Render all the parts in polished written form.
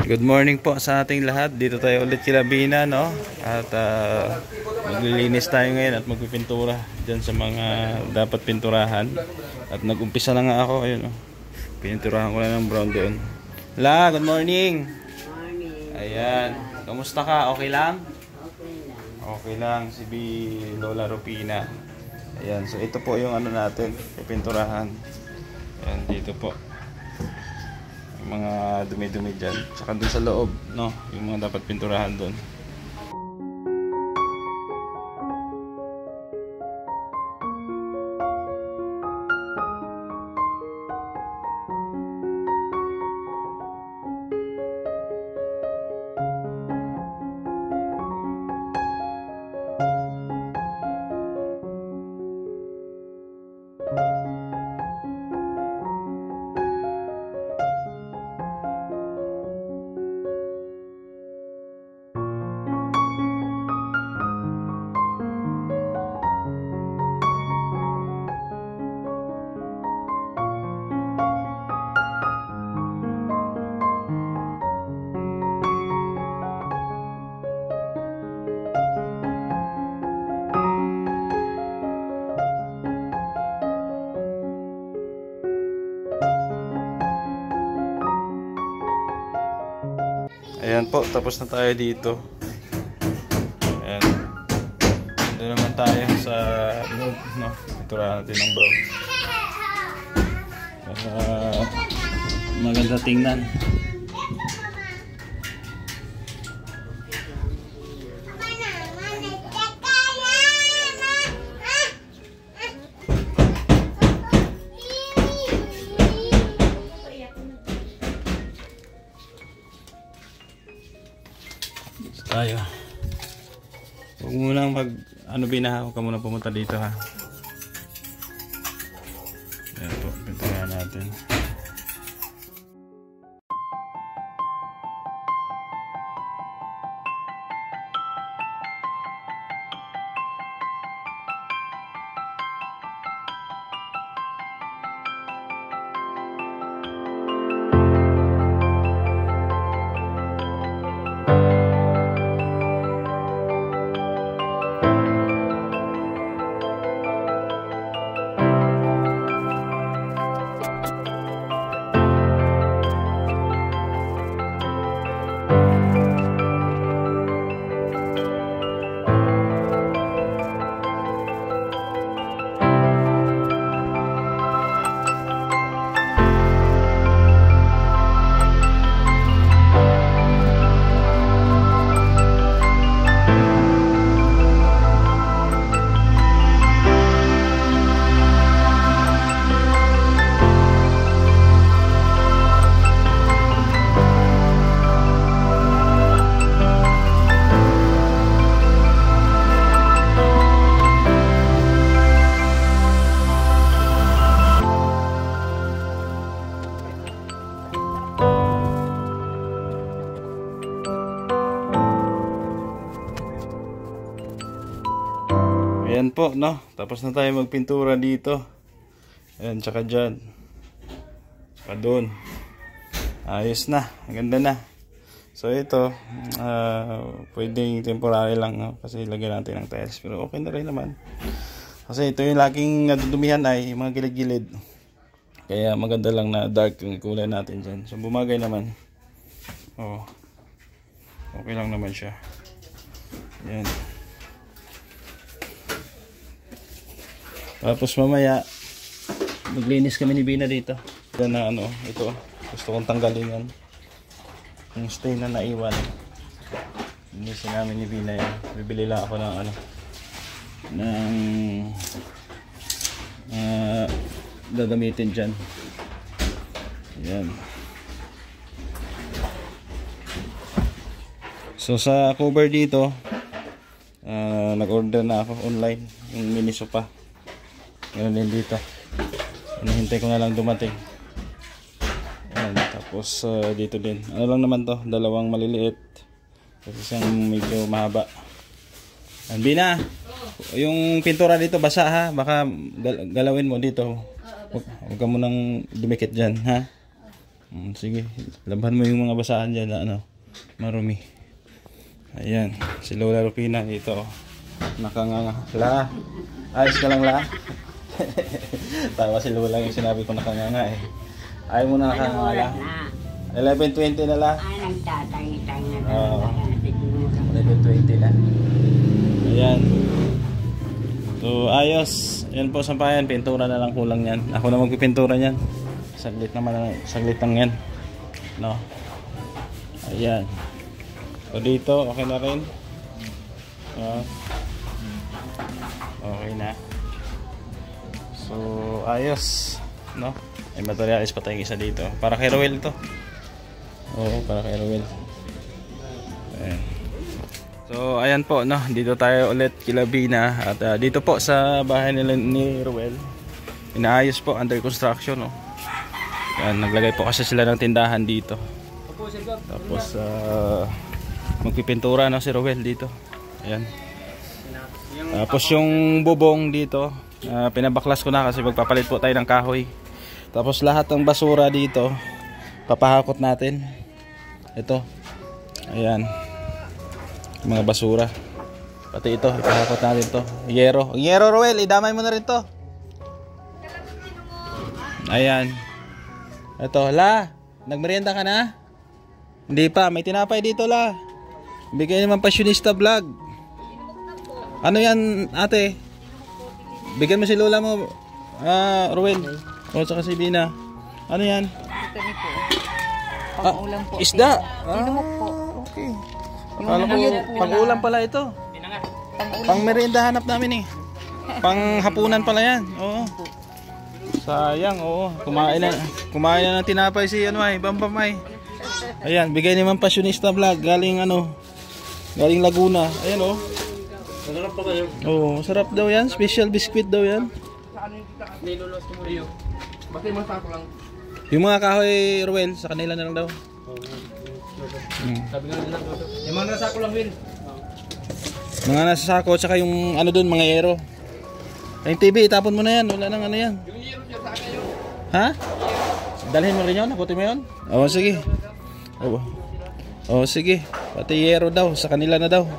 Good morning po sa ating lahat. Dito tayo ulit kila Bina, no? At maglilinis tayo ngayon at magpipintura dyan sa mga dapat pinturahan. At nag-umpisa na nga ako, ayun, oh. Pininturahan ko na ng brown doon. La, good morning. Morning. Ayan. Kamusta ka? Okay lang? Okay lang. Okay lang. Si Lola Rupina. Ayan. So ito po yung ano natin, pipinturahan. Ayan, dito po. Mga dumi-dumi dyan, saka dun sa loob, no, yung mga dapat pinturahan dun. Ayan po, tapos na tayo dito. Ayan. Doon naman tayo sa loob, no? Pinturahan natin ng brown. Maganda tingnan. Tayo. Huwag mo nang Bina, huwag ka muna pumunta dito, ha. Ayan po, pinturahan natin. Ayan po, no? Tapos na tayo magpintura dito. Ayan, tsaka dyan. Tsaka doon. Ayos na. Maganda na. So ito, pwedeng temporary lang, no? Kasi lagyan natin ng tiles. Pero okay na rin naman. Kasi ito yung laging nadudumihan ay yung mga gilid-gilid. Kaya maganda lang na dark yung kulay natin dyan. So bumagay naman. Oh. Okay lang naman siya. Ayan. Tapos mamaya maglinis kami ni Bina dito. Yan na ano, ito. Gusto kong tanggalin yan. Yung stain na naiwan. Linisin namin ni Bina yan. Bibili lang ako ng ano, ng gagamitin dyan. Yan. So sa cover dito, nag-order na ako online. Yung mini sofa. Ganun din dito. Hinihintay ko na lang dumating. Ayan, tapos dito din. Ano lang naman to, dalawang maliliit. Tapos isang medyo mahaba. Ayan, Bina, yung pintura dito basa, ha. Baka galawin mo dito. Huwag ka munang dumikit dyan, ha. Sige, laban mo yung mga basaan dyan na ano, marumi. Ayan, si Lola Rupina dito. Nakanganga. La, ayos ka lang la. Tawa si Lola yung sinabi ko nakanganga eh. Ayaw mo na nakanganga la. 11:20 na la. Nagtatay-tay na Oo. talaga. 11:20 na. Ayan. So, ayos. Yan po sampayan. Pintura na lang kulang yan. Ako na magpipintura yan. Saglit naman. Saglit lang yan. No? Ayan. So, dito. Okay na rin. Okay na. So, ayos. No? May materialis pa tayong isa dito. Para kay Roel to. Oo, para kay Roel. Ayan. So ayan po no, dito tayo ulit kila Bina at dito po sa bahay nila ni Roel. Inaayos po, under construction no. Yan, naglagay po kasi sila ng tindahan dito. Tapos magpipintura no si Roel dito. Ayan. Tapos yung bubong dito, pinabaklas ko na kasi magpapalit po tayo ng kahoy. Tapos lahat ng basura dito papahakot natin. Ito. Ayan. Mga basura. Pati ito, ipahakot natin to. Yero. Yero, Roel, idamay mo na rin to. Ayan. Ito, la. Nagmerienda ka na? Hindi pa, may tinapay dito la. Bigay naman Passionista Vlog. Ano yan, ate? Bigyan mo si Lola mo, Roel. O, saka si Bina. Ano yan? Ito ni po. Pang-ulam po. Isda. Dinumok po. Okay. Akala ko, pang-ulam pala ito. Pang-merienda hanap namin eh. Pang-hapunan pala yan. Oo. Sayang, oo. Kumain na ng tinapay si ano ay, Bambamay. Ayan, bigay naman Passionista Vlog. Galing ano, galing Laguna. Ayan oh. Masarap pa kayo. Oo, masarap daw yan. Special biscuit daw yan. Nilulos ko mo iyo. Basta yung masako lang. Yung mga kahoy, Roel, sa kanila na lang daw. Sabi nga nila yung mga nasako lang, Will. Mga nasa sako, tsaka yung ano dun, mga yero. Yung TV, itapon mo na yan. Wala nang ano yan. Yung yero dyan sa akin yun. Ha? Dalhin mo rin yun? Nakutin mo yun? Oo, sige. Oo, sige. Pati yero daw, sa kanila na daw.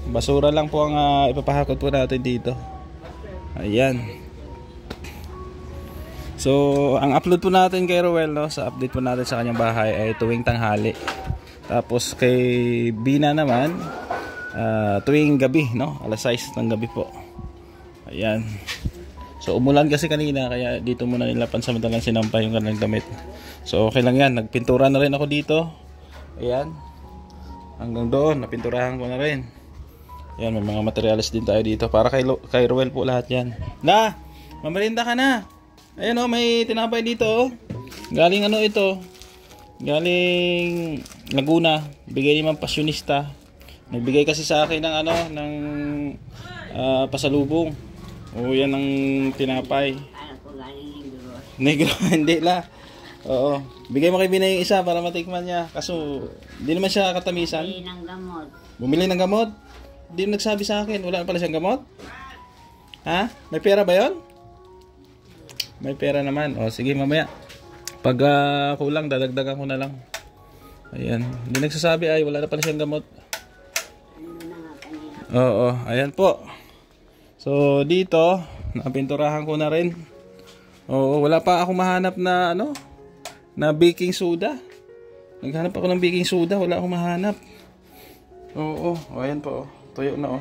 Basura lang po ang ipapahakot po natin dito. Ayan. So, ang upload po natin kay Roel, no, sa update po natin sa kanyang bahay ay tuwing tanghali. Tapos kay Bina naman, tuwing gabi, no? Alas 6 ng gabi po. Ayan. So, umulan kasi kanina, kaya dito muna nila pansamantalang sinampay yung kanilang damit. So, okay lang yan. Nagpintura na rin ako dito. Ayan. Hanggang doon, napinturahan ko na rin. Ayan, may mga materials din tayo dito. Para kay Roel po lahat yan. Na! Mamerinda ka na! Ayan o, may tinapay dito o. Galing ano ito? Galing Laguna. Bigay naman Passionista. Nagbigay kasi sa akin ng ano, ng pasalubong. O yan ang tinapay. Alam ko galing Negros. Negro, hindi la. Oo. Bigay mo kay Bina yung isa para matikman niya. Kaso, hindi naman siya katamisan. Bili ng gamot. Bumili ng gamot? Hindi nagsabi sa akin. Wala na pala siyang gamot? Ha? May pera ba yon? May pera naman. O sige mamaya. Pag kulang, dadagdagan ko na lang. Ayan. Hindi nagsasabi ay wala na pala siyang gamot. Ano na nga kanina. Oo. Ayan po. So dito, napinturahan ko na rin. Oo. Wala pa ako mahanap na ano, na baking soda. Naghanap ako ng baking soda. Wala akong mahanap. Oo. O ayan po. Tuyo na o.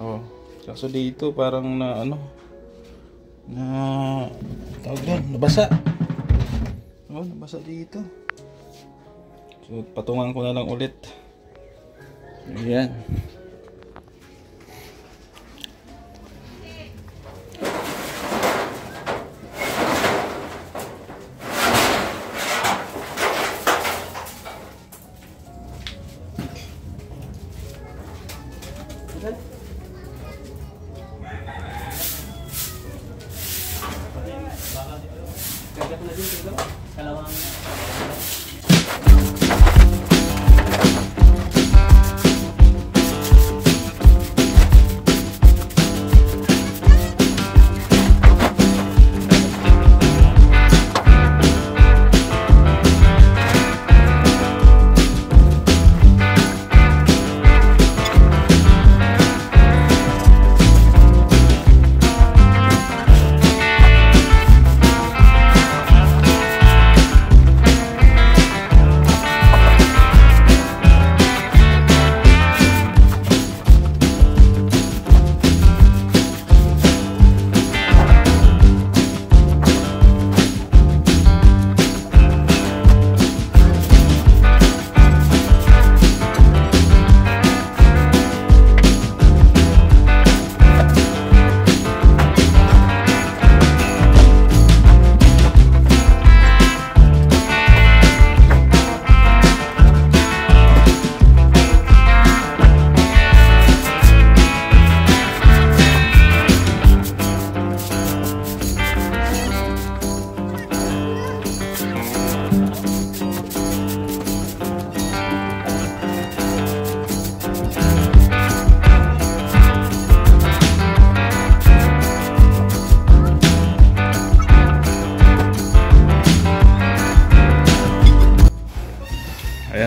Oo. Kaso dito parang na ano, na tawag doon, nabasa. Oh, nabasa dito. So patungan ko na lang ulit. Ayan.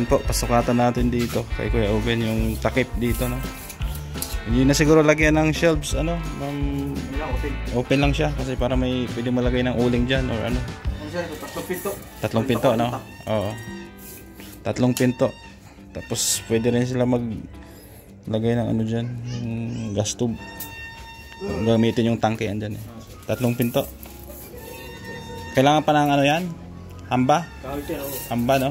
Ayan po, pasukatan natin dito kay Kuya Oben yung takip dito, no. Hindi na siguro lagyan ng shelves, ano, open lang siya kasi para may pwede malagay ng uling diyan or ano. Tatlong pinto, no? Oo. Tatlong pinto. Tapos pwede rin sila maglagay ng ano diyan, yung gas tube. Gamitin yung tangke andyan eh. Tatlong pinto. Kailangan pa ng ano yan? Hamba? Hamba, no?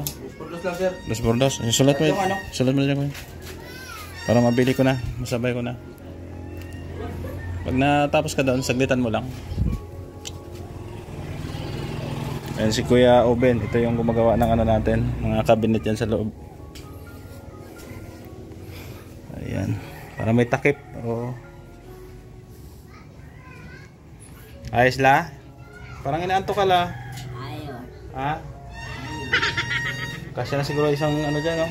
Dos bordos. Sulat mo. Sulat mo dyan. Para mabili ko na. Masabay ko na. Pag natapos ka doon, saglitan mo lang. Ayan si Kuya Oben. Ito yung gumagawa ng ano natin. Mga cabinet yan sa loob. Ayan. Para may takip. Oo. Ayos la? Parang inaantok ka la. Ayos. Ha? Kasi na siguro isang ano dyan, no?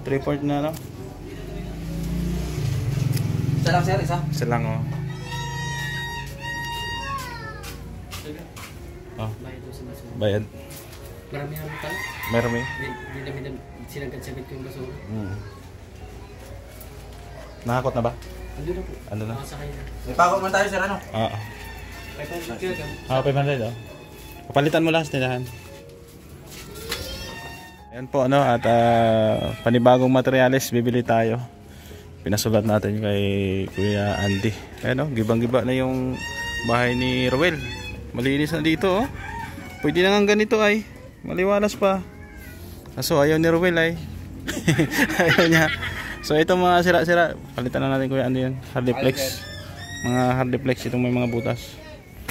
3/4 na, no? Isa lang, sir, isa. Isa lang, oh. Oh, Bayad doon sa basura. bayad. Marami-rami pala. Marami. Hindi namin sinagad-sagad ko yung basura. Nakakot na ba? Andun na po. Ano na? Nakasakay na. May pako man tayo, sir, ano? Oo. 500 kg. 500, oh. Papalitan mo lang sa tindahan. Ayan po, ano, at panibagong materyales bibili tayo. Pinasulat natin kay Kuya Andy. Ayan, oh, gibang-giba na yung bahay ni Roel. Malinis na dito, oh. Pwede na nga ganito ay. Maliwalas pa. Kaso ayaw ni Roel ay. Ayaw niya. So itong mga sira-sira, palitan na natin Kuya Andy yan. Hardiplex. Mga hardiplex, itong may mga butas.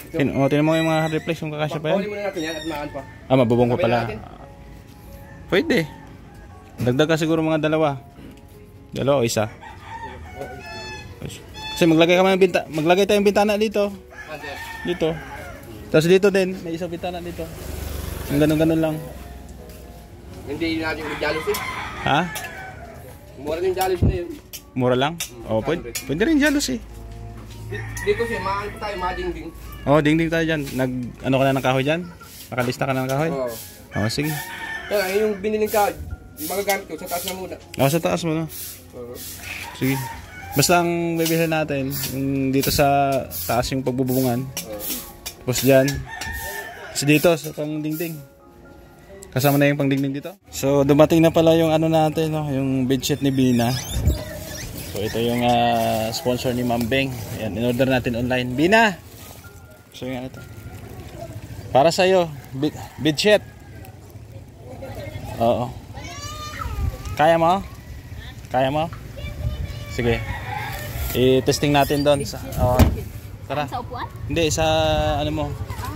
Tinan mo yung mga hardiplex kung kakasya pa yan. Pahuli muna natin yan at maan pa. Ah, mabubong pa Sabay pala. natin. Pwede. Dagdag ka siguro mga dalawa. Dalawa o isa. Kasi maglagay tayong bintana dito. Dito. Tapos dito din, may isang bintana dito. Yung ganun-ganun lang. Hindi natin yung jalos eh. Ha? Mura din yung jalos na yun. Mura lang? Oo, pwede rin jealous eh. Dito siya, maan pa tayo, madingding. Oo, ding-ding tayo dyan. Ano ka na ng kahoy dyan? Nakalista ka na ng kahoy? Oo. Oo, sige. Yan, yung biniling ka, magagamit ko, sa taas na muna. Oo, sa taas mo na. Oo. Sige. Basta ang bibilhin natin, yung dito sa taas yung pagbubungan. Tapos dyan. Tapos dito, sa pang dingding. Kasama na yung pang dingding dito. So, dumating na pala yung ano natin, no? Yung bedsheet ni Bina. So, ito yung sponsor ni Ma'am Beng. Ayan, in-order natin online. Bina! So, yung ano ito. Para sa'yo, bedsheet. Oo. Kaya mo? Kaya mo? Sige. I-testing natin doon sa tara. Sa upuan? Hindi sa ano mo,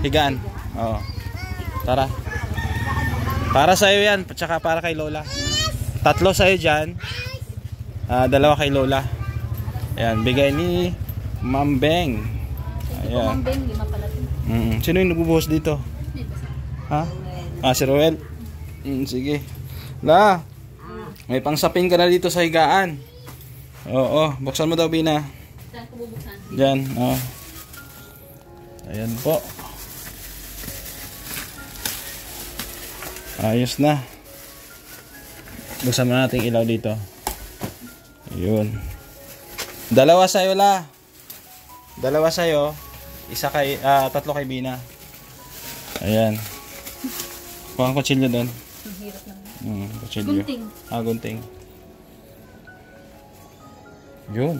higaan. Oo. Tara. Para sa iyo 'yan, at saka para kay Lola. 3 sa iyo diyan. 2 kay Lola. Ayan, bigay ni Ma'am Beng. Ayan. Ma'am Beng, 5 pala 'to. Sino yung nagbubuhos dito? Ha? Si Roel. Sige. La. May pangsapin ka na dito sa higaan. Oo, buksan mo daw, Bina. Saan ko bubuksan? Diyan, oo. Ayan po. Ayos na. Buksan mo natin ilaw dito. Ayun. 2 sa'yo, La. 2 sa'yo. 3 kay Bina. Ayan. Kuha ang kutsilyo doon. Ang hirap naman. Kutsilyo. Gunting. Gunting. Yun.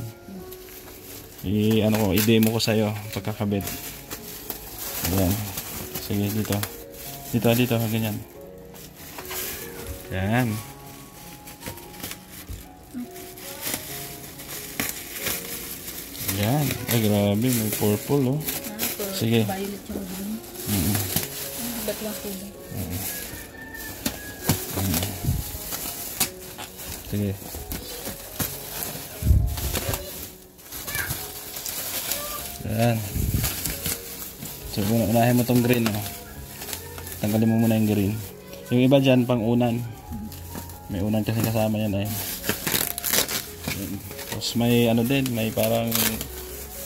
I-demo ko sa'yo pagkakabit. Ayan. Sige, dito. Dito, ganyan. Ayan. Ayan. Ay, grabe. May purple, oh. Sige. Violet yung green. Ba't lang kulay? Sige. Ayan. So, unahin mo tong green, oh. Tanggalin mo muna yung green. Yung iba dyan, pang unan. May unan kasi kasama yan, ay. Ayan. Tapos may ano din, may parang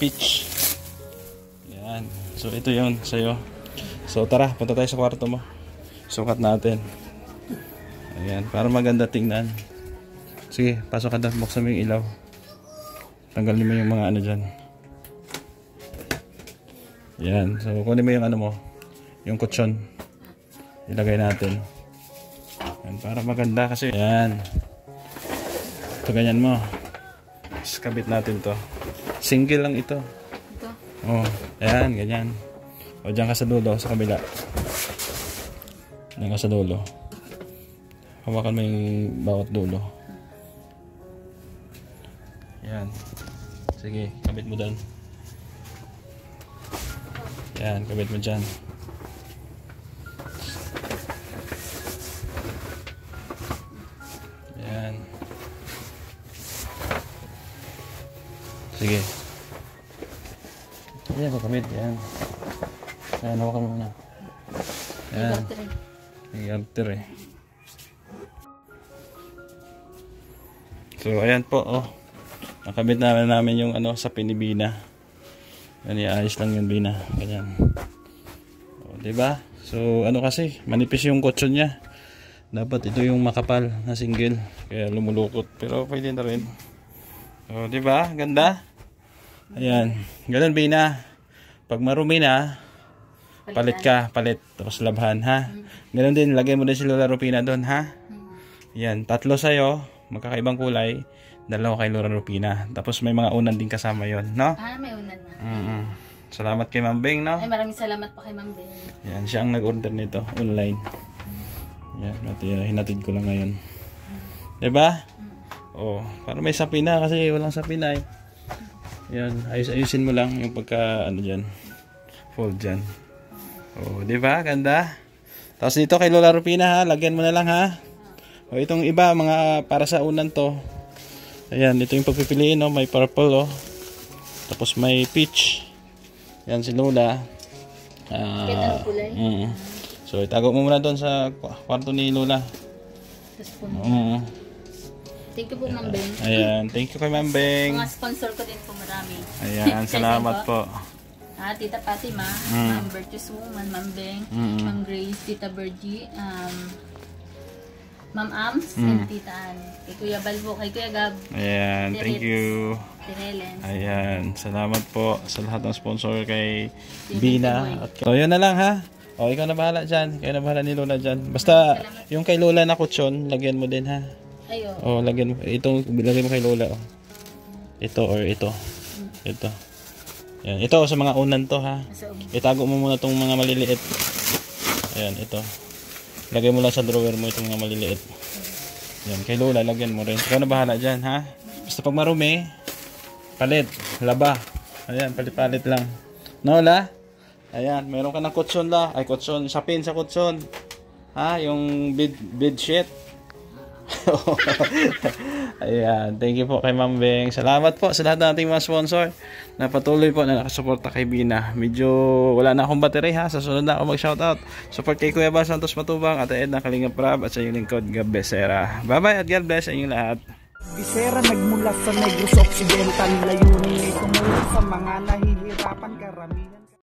peach. Ayan. So, ito yun sa'yo. So, tara, punta tayo sa kwarto mo. Sukat natin. Ayan, para maganda tingnan. Sige, pasok ka doon. Buksan mo yung ilaw. Tanggalin mo yung mga ano dyan. Ayan, so kunin mo yung ano mo. Yung kutsyon. Ilagay natin. Ayan, para maganda kasi. Ayan. Ito ganyan mo. Tapos kabit natin to. Single lang ito. Ito. Oh, ayan, ganyan. O dyan ka sa dulo, sa kabila. Dyan ka sa dulo. Hawakan mo yung bawat dulo. Ayan. Sige, kabit mo dyan. Ayan, kabit mo dyan. Ayan. Sige. Ayan, kabit. Ayan. Ayan, hawakan mo muna. Ayan. May after eh. So, ayan po, oh. Nakabit namin yung ano sa pinibina. Yan, iayos lang yun, Bina. Ganyan. O, diba? So, ano kasi, manipis yung kutsyon niya. Dapat ito yung makapal na single. Kaya lumulukot. Pero pwede na rin. O, diba? Ganda? Ayan. Ganun, Bina. Pag marumi na, palit ka. Palit. Tapos labhan, ha? Ganun din, lagay mo din si Lola Rupina doon, ha? Ayan. 3 sa'yo. Magkakaibang kulay. 2 kay Lola Rupina. Tapos may mga unan din kasama yon, no? May unan na. Salamat kay Ma'am Beng, no? Ay, maraming salamat pa kay Ma'am Beng. Yan, siya ang nag-order nito online. Yan, hinatid ko lang ngayon. Diba? Oh, para may sapi na kasi walang sapi na eh. Yan, ayusin mo lang yung pagka ano dyan. Fold dyan. Oh, diba? Ganda. Tapos dito kay Lola Rupina, ha? Lagyan mo na lang, ha? O, itong iba, mga para sa unan to. Ayan, ito yung pagpipiliin, no? May purple, oh. Tapos may peach. Yan si Lola. So, itago mo muna doon sa kwarto ni Lola. Thank you po, Ma'am Beng. Ayan, thank you kay Ma'am Beng. Mga sponsor ko din po marami. Ayan, salamat po. Tita Fatima, Ma'am Virtuous Woman, Ma'am Beng, Ma'am Grace, Tita Bergie, Ma'am Ams, and Tita Ann. Kay Kuya Balbo, kay Kuya Gab. Ayan, thank you. Tirelen. Ayan, salamat po sa lahat ng sponsor kay Bina. So, yun na lang, ha? O, ikaw na bahala dyan. Ikaw na bahala ni Lola dyan. Basta, yung kay Lola na kutsyon, lagyan mo din, ha? Ayo. O, lagyan mo. Itong, lagyan mo kay Lola, o. Ito or ito. Ito. Ayan, ito sa mga unan to, ha? Itago mo muna itong mga maliliit. Ayan, ito. Lagay mo lang sa drawer mo itong mga maliliit. Ayan, kay Lola, lagyan mo rin. Ikaw na bahala dyan, ha? Basta pag marumi, palit, laba. Ayan, palit-palit lang. No, La? Ayan, meron ka ng kutsyon, La. Ay, kutsyon, sapin sa kutsyon. Ha? Yung bed sheet. Ayan, thank you po kay Ma'am Beng. Salamat po sa lahat ng ating mga sponsor na patuloy po na nakasuporta kay Bina. Medyo wala na akong battery, ha. Sa sunod na ako mag-shoutout. Support kay Kuya Bal Santos Matubang at Ed na Kalinga Prab at sa inyong lingkod, Gab Becerra. Bye-bye at God bless sa inyong lahat. Becerra nagmula sa Negros Occidental, layunin ay tumulong sa mga nahihirapan karamihan.